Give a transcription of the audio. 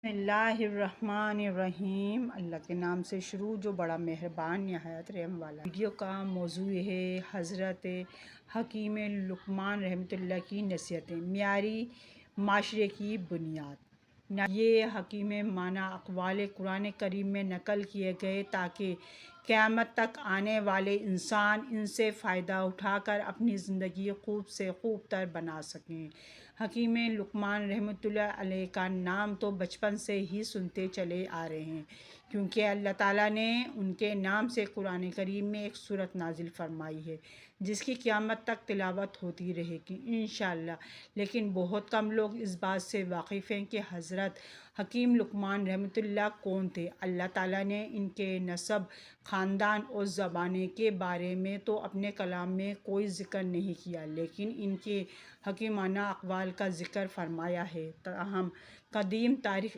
بسم اللہ الرحمن الرحیم۔ اللہ کے نام سے شروع جو بڑا مہربان نہایت رحم والا۔ ویڈیو کا موضوع ہے حضرت حکیم لقمان رحمۃ اللہ کی نصیحتیں، معیاری معاشرے کی بنیاد۔ یہ حکیم معنی اقوال قرآن کریم میں نقل کیے گئے تاکہ قیامت تک آنے والے انسان ان سے فائدہ اٹھا کر اپنی زندگی خوب سے خوب تر بنا سکیں۔ حکیم لقمان رحمۃ اللہ علیہ کا نام تو بچپن سے ہی سنتے چلے آ رہے ہیں، کیونکہ اللہ تعالیٰ نے ان کے نام سے قرآن کریم میں ایک سورت نازل فرمائی ہے جس کی قیامت تک تلاوت ہوتی رہے گی انشاءاللہ۔ لیکن بہت کم لوگ اس بات سے واقف ہیں کہ حضرت حکیم لقمان رحمۃ اللہ کون تھے۔ اللہ تعالیٰ نے ان کے نسب، خاندان اور زمانے کے بارے میں تو اپنے کلام میں کوئی ذکر نہیں کیا، لیکن ان کے حکیمانہ اقوال کا ذکر فرمایا ہے۔ تاہم قدیم تاریخ